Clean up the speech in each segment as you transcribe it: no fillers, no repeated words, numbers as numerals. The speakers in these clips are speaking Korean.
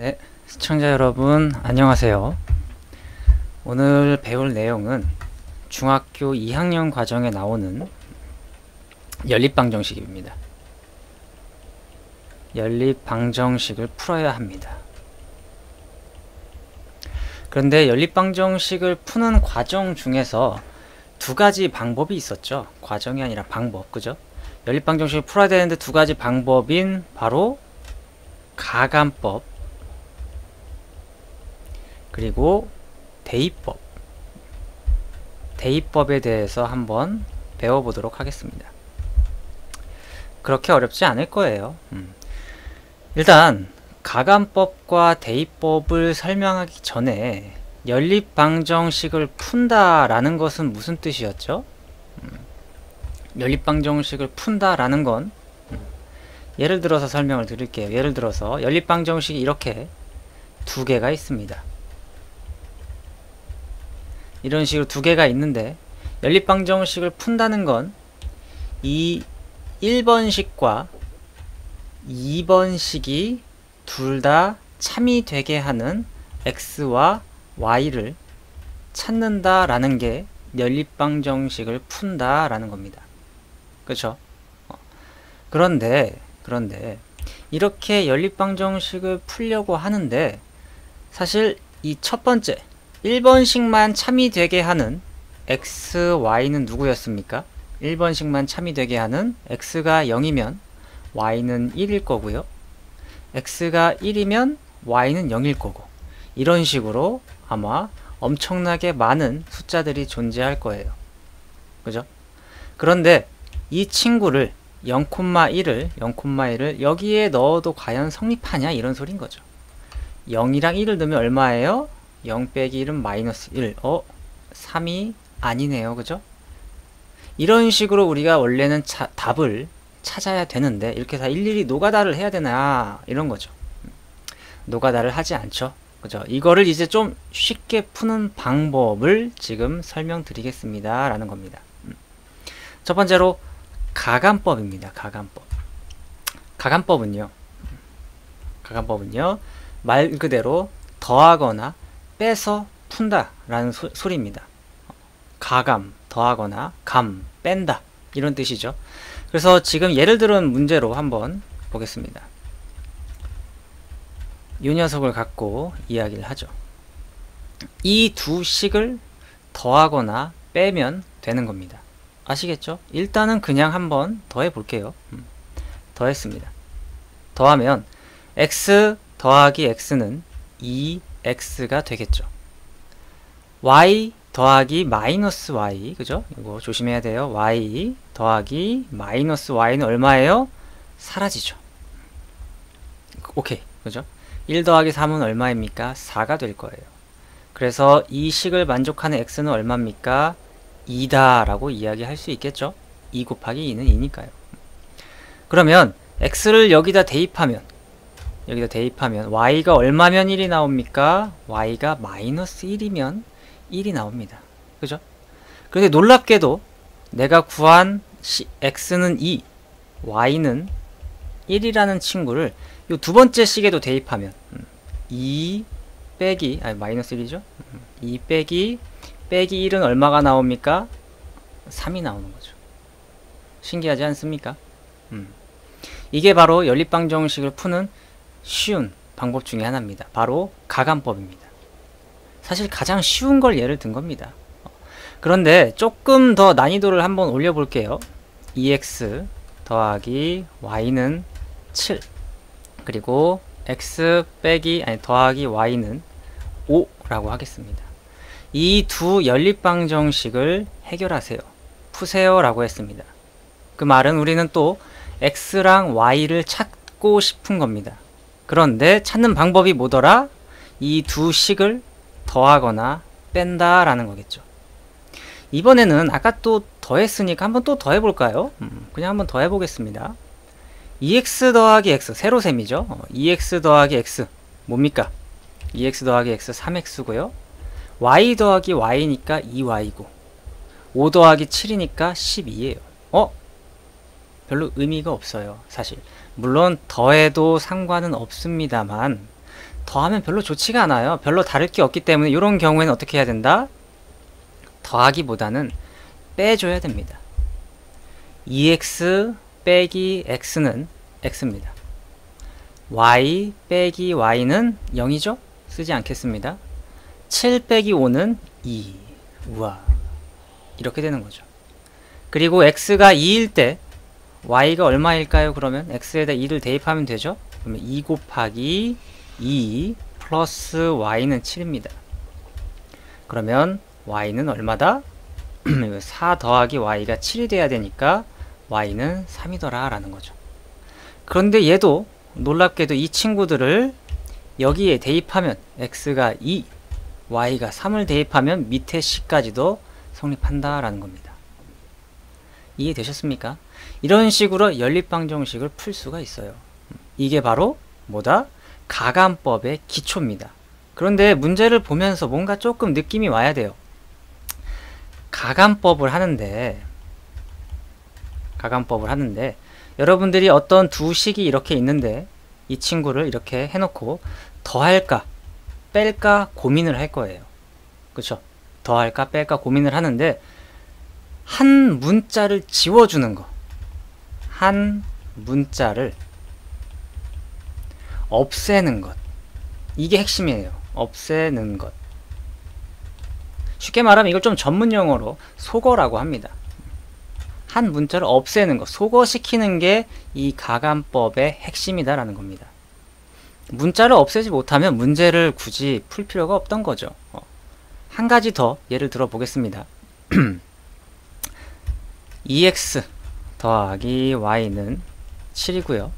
네, 시청자 여러분 안녕하세요. 오늘 배울 내용은 중학교 2학년 과정에 나오는 연립방정식입니다. 연립방정식을 풀어야 합니다. 그런데 연립방정식을 푸는 과정 중에서 두 가지 방법이 있었죠. 과정이 아니라 방법, 그죠? 연립방정식을 풀어야 되는데 두 가지 방법인 바로 가감법 그리고 대입법, 대입법에 대해서 한번 배워보도록 하겠습니다. 그렇게 어렵지 않을 거예요. 일단 가감법과 대입법을 설명하기 전에 연립방정식을 푼다라는 것은 무슨 뜻이었죠? 연립방정식을 푼다라는 건 예를 들어서 설명을 드릴게요. 예를 들어서 연립방정식이 이렇게 두 개가 있습니다. 이런 식으로 두 개가 있는데 연립방정식을 푼다는 건 이 1번식과 2번식이 둘 다 참이 되게 하는 x와 y를 찾는다라는 게 연립방정식을 푼다라는 겁니다. 그렇죠? 그런데 이렇게 연립방정식을 풀려고 하는데 사실 이 첫 번째 1번식만 참이 되게 하는 x, y는 누구였습니까? 1번식만 참이 되게 하는 x가 0이면 y는 1일 거고요. x가 1이면 y는 0일 거고 이런 식으로 아마 엄청나게 많은 숫자들이 존재할 거예요. 그죠? 그런데 이 친구를 0,1을 여기에 넣어도 과연 성립하냐 이런 소린 거죠. 0이랑 1을 넣으면 얼마예요? 0 빼기 1은 마이너스 1. 3이 아니네요. 그죠? 이런 식으로 우리가 원래는 답을 찾아야 되는데 이렇게 다 일일이 노가다를 해야 되나 이런 거죠. 노가다를 하지 않죠. 그죠? 이거를 이제 좀 쉽게 푸는 방법을 지금 설명드리겠습니다. 라는 겁니다. 첫 번째로 가감법입니다. 가감법은요. 말 그대로 더하거나 빼서 푼다 라는 소리입니다. 가감, 더하거나 감, 뺀다 이런 뜻이죠. 그래서 지금 예를 들은 문제로 한번 보겠습니다. 이 녀석을 갖고 이야기를 하죠. 이 두 식을 더하거나 빼면 되는 겁니다. 아시겠죠? 일단은 그냥 한번 더해 볼게요. 더했습니다. 더하면 x 더하기 x는 2x가 되겠죠. y 더하기 마이너스 y, 그죠? 이거 조심해야 돼요. y 더하기 마이너스 y는 얼마예요? 사라지죠. 오케이, 그죠? 1 더하기 3은 얼마입니까? 4가 될 거예요. 그래서 이 식을 만족하는 x는 얼마입니까? 2다 라고 이야기할 수 있겠죠? 2 곱하기 2는 2니까요. 그러면 x를 여기다 대입하면 y가 얼마면 1이 나옵니까? y가 마이너스 1이면 1이 나옵니다. 그죠? 그런데 놀랍게도 내가 구한 x는 2, y는 1이라는 친구를 이 두 번째 식에도 대입하면 2 빼기 마이너스 1이죠? 2 빼기 1은 얼마가 나옵니까? 3이 나오는 거죠. 신기하지 않습니까? 이게 바로 연립방정식을 푸는 쉬운 방법 중에 하나입니다. 바로 가감법입니다. 사실 가장 쉬운 걸 예를 든 겁니다. 그런데 조금 더 난이도를 한번 올려볼게요. 2x 더하기 y는 7 그리고 x 빼기 더하기 y는 5라고 하겠습니다. 이 두 연립방정식을 해결하세요. 푸세요 라고 했습니다. 그 말은 우리는 또 x랑 y를 찾고 싶은 겁니다. 그런데 찾는 방법이 뭐더라? 이 두 식을 더하거나 뺀다 라는 거겠죠. 이번에는 아까 또 더했으니까 한번 또 더해볼까요? 그냥 한번 더해보겠습니다. 2x 더하기 x 세로셈이죠. 2x 더하기 x 뭡니까? 2x 더하기 x 3x고요. y 더하기 y니까 2y고 5 더하기 7이니까 12예요. 별로 의미가 없어요. 사실 물론 더해도 상관은 없습니다만 더하면 별로 좋지가 않아요. 별로 다를 게 없기 때문에 이런 경우에는 어떻게 해야 된다? 더하기보다는 빼줘야 됩니다. 2x 빼기 x는 x입니다. y 빼기 y는 0이죠? 쓰지 않겠습니다. 7 빼기 5는 2. 우와. 이렇게 되는 거죠. 그리고 x가 2일 때 y가 얼마일까요? 그러면 x에다 2를 대입하면 되죠? 그러면 2 곱하기 2 플러스 y는 7입니다. 그러면 y는 얼마다? 4 더하기 y가 7이 돼야 되니까 y는 3이더라 라는 거죠. 그런데 얘도 놀랍게도 이 친구들을 여기에 대입하면 x가 2, y가 3을 대입하면 밑에 c까지도 성립한다 라는 겁니다. 이해되셨습니까? 이런 식으로 연립방정식을 풀 수가 있어요. 이게 바로 뭐다? 가감법의 기초입니다. 그런데 문제를 보면서 뭔가 조금 느낌이 와야 돼요. 가감법을 하는데 여러분들이 어떤 두 식이 이렇게 있는데 이 친구를 이렇게 해놓고 더할까 뺄까 고민을 할 거예요. 그쵸? 더할까 뺄까 고민을 하는데 한 문자를 지워주는 거, 한 문자를 없애는 것, 이게 핵심이에요. 없애는 것. 쉽게 말하면 이걸 좀 전문 용어로 소거라고 합니다. 한 문자를 없애는 것, 소거시키는 게 이 가감법의 핵심이다라는 겁니다. 문자를 없애지 못하면 문제를 굳이 풀 필요가 없던 거죠. 한 가지 더 예를 들어 보겠습니다. 2x 더하기 y는 7이고요.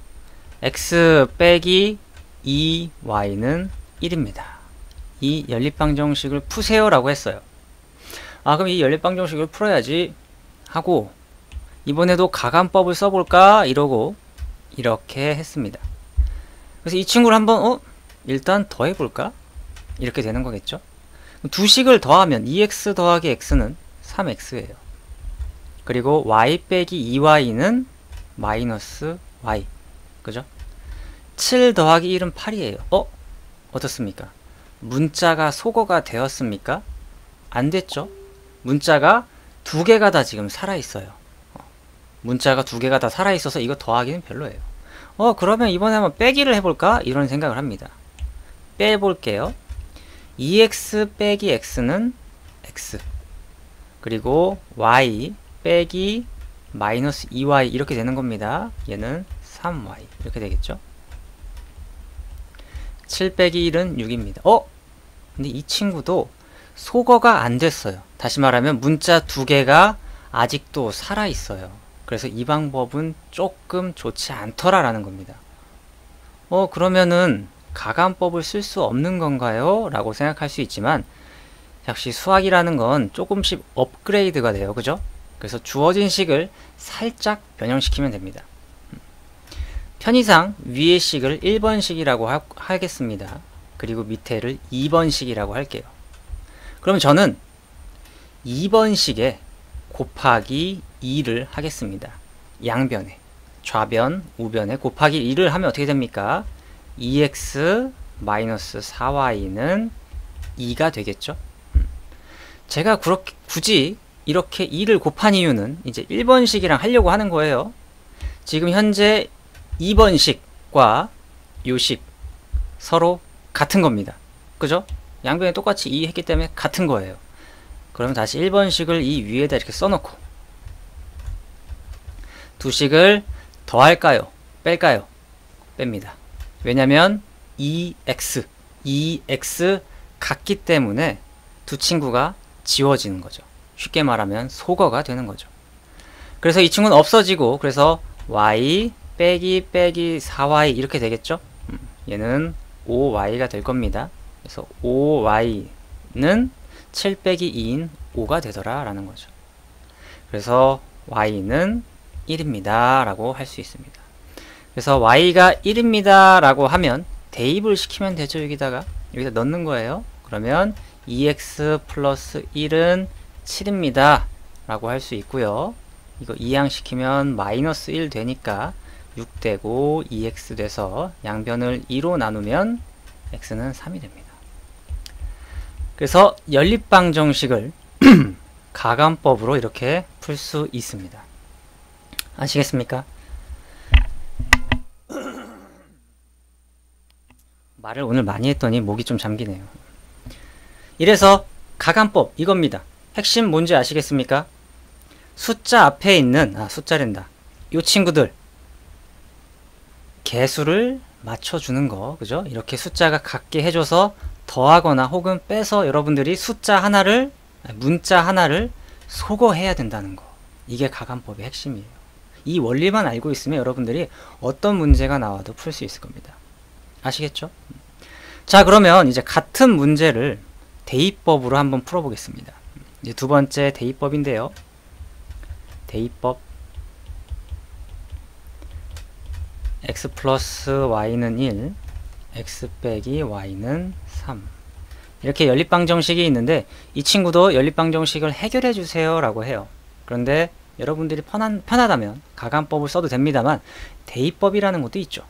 x 빼기 2y는 1입니다. 이 연립방정식을 푸세요 라고 했어요. 아, 그럼 이 연립방정식을 풀어야지 하고 이번에도 가감법을 써볼까 이러고 이렇게 했습니다. 그래서 이 친구를 한번 일단 더해볼까? 이렇게 되는 거겠죠. 두 식을 더하면 2x 더하기 x는 3x예요. 그리고 y 빼기 2y는 마이너스 y. 그죠? 7 더하기 1은 8이에요. 어떻습니까? 문자가 소거가 되었습니까? 안 됐죠? 문자가 두 개가 다 지금 살아있어요. 문자가 두 개가 다 살아있어서 이거 더하기는 별로예요. 그러면 이번에 한번 빼기를 해볼까? 이런 생각을 합니다. 빼볼게요. 2x 빼기 x는 x. 그리고 y 빼기 마이너스 2y 이렇게 되는 겁니다. 얘는 3y 이렇게 되겠죠. 7 빼기 1은 6입니다. 근데 이 친구도 소거가 안 됐어요. 다시 말하면 문자 두 개가 아직도 살아있어요. 그래서 이 방법은 조금 좋지 않더라라는 겁니다. 그러면은 가감법을 쓸 수 없는 건가요? 라고 생각할 수 있지만 역시 수학이라는 건 조금씩 업그레이드가 돼요. 그죠? 그래서 주어진 식을 살짝 변형시키면 됩니다. 편의상 위의 식을 1번식이라고 하겠습니다. 그리고 밑에를 2번식이라고 할게요. 그럼 저는 2번식에 곱하기 2를 하겠습니다. 양변에 좌변, 우변에 곱하기 2를 하면 어떻게 됩니까? 2x 마이너스 4y는 2가 되겠죠? 제가 그렇게 굳이 이렇게 2를 곱한 이유는 이제 1번식이랑 하려고 하는 거예요. 지금 현재 2번식과 요식 서로 같은 겁니다. 그죠? 양변에 똑같이 2 했기 때문에 같은 거예요. 그러면 다시 1번식을 이 위에다 이렇게 써놓고 두 식을 더할까요? 뺄까요? 뺍니다. 왜냐면 2x 같기 때문에 두 친구가 지워지는 거죠. 쉽게 말하면 소거가 되는 거죠. 그래서 이 친구는 없어지고 그래서 y 빼기 4y 이렇게 되겠죠. 얘는 5y가 될 겁니다. 그래서 5y는 7 빼기 2인 5가 되더라 라는 거죠. 그래서 y는 1입니다 라고 할 수 있습니다. 그래서 y가 1입니다 라고 하면 대입을 시키면 되죠. 여기다 넣는 거예요. 그러면 2x 플러스 1은 7입니다 라고 할 수 있고요. 이거 이항시키면 마이너스 1 되니까 6 되고 2x 돼서 양변을 2로 나누면 x는 3이 됩니다. 그래서 연립방정식을 가감법으로 이렇게 풀 수 있습니다. 아시겠습니까? 말을 오늘 많이 했더니 목이 좀 잠기네요. 이래서 가감법 이겁니다. 핵심 뭔지 아시겠습니까? 숫자 앞에 있는 숫자랜다. 요 친구들 개수를 맞춰주는 거, 그죠? 이렇게 숫자가 같게 해줘서 더하거나 혹은 빼서 여러분들이 문자 하나를 소거해야 된다는 거. 이게 가감법의 핵심이에요. 이 원리만 알고 있으면 여러분들이 어떤 문제가 나와도 풀 수 있을 겁니다. 아시겠죠? 자, 그러면 이제 같은 문제를 대입법으로 한번 풀어보겠습니다. 이제 두 번째 대입법인데요. 대입법 x 플러스 y는 1, x 빼기 y는 3. 이렇게 연립방정식이 있는데 이 친구도 연립방정식을 해결해 주세요 라고 해요. 그런데 여러분들이 편하다면 가감법을 써도 됩니다만 대입법이라는 것도 있죠.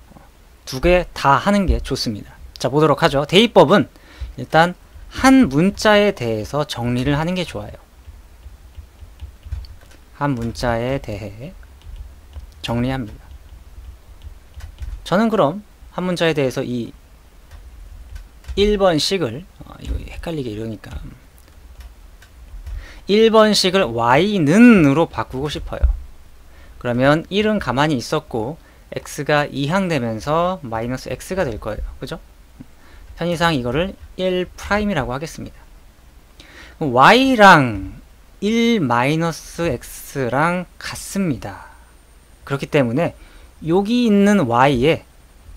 두 개 다 하는 게 좋습니다. 자, 보도록 하죠. 대입법은 일단 한 문자에 대해서 정리를 하는 게 좋아요. 한 문자에 대해 정리합니다. 저는 그럼 한 문자에 대해서 이 1번씩을 이거 헷갈리게 이러니까 1번씩을 y는으로 바꾸고 싶어요. 그러면 1은 가만히 있었고 x가 이항되면서 마이너스 x가 될 거예요. 그죠? 편의상 이거를 1'이라고 하겠습니다. y랑 1-x랑 같습니다. 그렇기 때문에 여기 있는 y에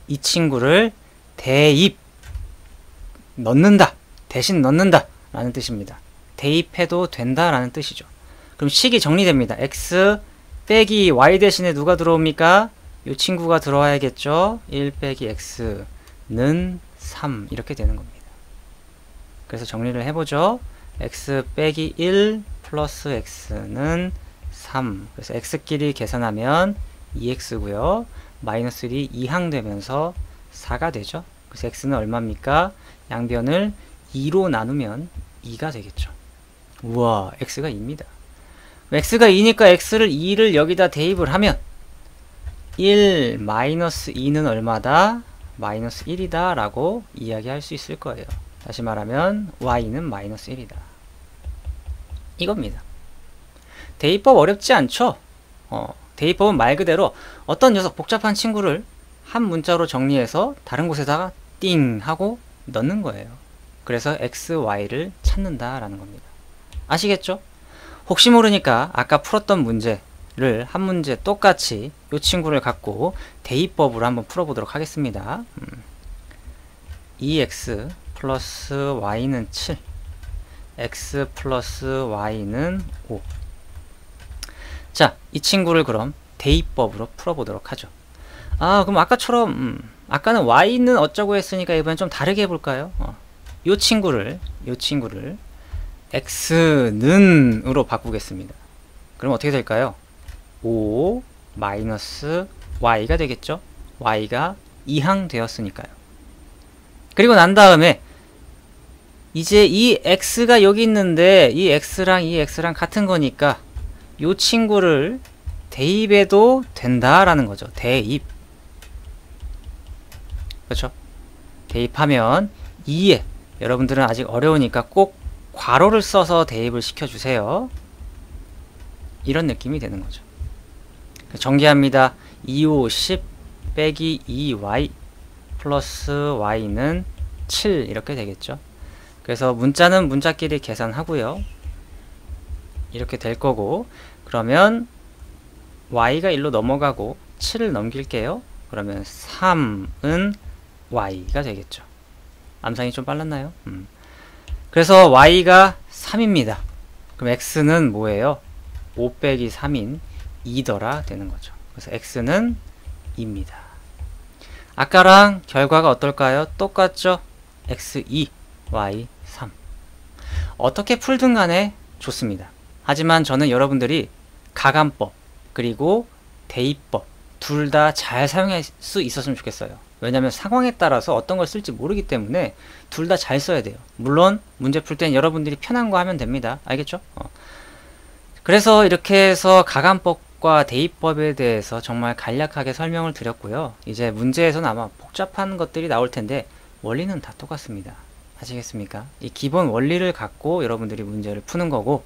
이 친구를 대입 넣는다, 대신 넣는다 라는 뜻입니다. 대입해도 된다 라는 뜻이죠. 그럼 식이 정리됩니다. x 빼기 y 대신에 누가 들어옵니까? 이 친구가 들어와야겠죠. 1 빼기 x는 3 이렇게 되는 겁니다. 그래서 정리를 해보죠. x 빼기 1 플러스 x는 3. 그래서 x끼리 계산하면 2x고요. 마이너스 1이 이항되면서 4가 되죠. 그래서 x는 얼마입니까? 양변을 2로 나누면 2가 되겠죠. 우와, x가 2입니다. x가 2니까 x를 2를 여기다 대입을 하면 1 마이너스 2는 얼마다? 마이너스 1이다 라고 이야기할 수 있을 거예요. 다시 말하면 y는 마이너스 1이다. 이겁니다. 대입법 어렵지 않죠? 대입법은 말 그대로 어떤 녀석 복잡한 친구를 한 문자로 정리해서 다른 곳에다가 띵 하고 넣는 거예요. 그래서 x, y를 찾는다라는 겁니다. 아시겠죠? 혹시 모르니까 아까 풀었던 문제를 한 문제 똑같이 이 친구를 갖고 대입법으로 한번 풀어보도록 하겠습니다. 2x 플러스 y는 7, x 플러스 y는 5. 자, 이 친구를 그럼 대입법으로 풀어보도록 하죠. 그럼 아까처럼 아까는 y는 어쩌고 했으니까 이번엔 좀 다르게 해볼까요? 요 친구를 x는 으로 바꾸겠습니다. 그럼 어떻게 될까요? 5 마이너스 y가 되겠죠? y가 이항되었으니까요. 그리고 난 다음에 이제 이 x가 여기 있는데 이 x랑 이 x랑 같은 거니까 요 친구를 대입해도 된다라는 거죠. 대입. 그렇죠? 대입하면 2에 여러분들은 아직 어려우니까 꼭 괄호를 써서 대입을 시켜주세요. 이런 느낌이 되는 거죠. 정리합니다. 2, 5, 10 빼기 2y 플러스 y는 7 이렇게 되겠죠. 그래서 문자는 문자끼리 계산하고요. 이렇게 될 거고, 그러면 y가 1로 넘어가고 7을 넘길게요. 그러면 3은 y가 되겠죠. 암산이 좀 빨랐나요? 그래서 y가 3입니다. 그럼 x는 뭐예요? 5 빼기 3인 2더라 되는 거죠. 그래서 x는 2입니다. 아까랑 결과가 어떨까요? 똑같죠? x2, y3. 어떻게 풀든 간에 좋습니다. 하지만 저는 여러분들이 가감법 그리고 대입법 둘 다 잘 사용할 수 있었으면 좋겠어요. 왜냐면 상황에 따라서 어떤 걸 쓸지 모르기 때문에 둘 다 잘 써야 돼요. 물론 문제 풀 땐 여러분들이 편한 거 하면 됩니다. 알겠죠? 그래서 이렇게 해서 가감법과 대입법에 대해서 정말 간략하게 설명을 드렸고요. 이제 문제에서는 아마 복잡한 것들이 나올 텐데 원리는 다 똑같습니다. 아시겠습니까? 이 기본 원리를 갖고 여러분들이 문제를 푸는 거고,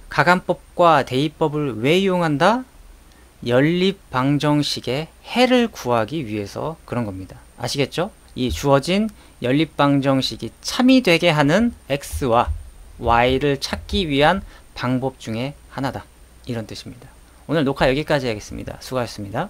가감법과 대입법을 왜 이용한다? 연립방정식의 해를 구하기 위해서 그런 겁니다. 아시겠죠? 이 주어진 연립방정식이 참이 되게 하는 x와 y를 찾기 위한 방법 중에 하나다. 이런 뜻입니다. 오늘 녹화 여기까지 하겠습니다. 수고하셨습니다.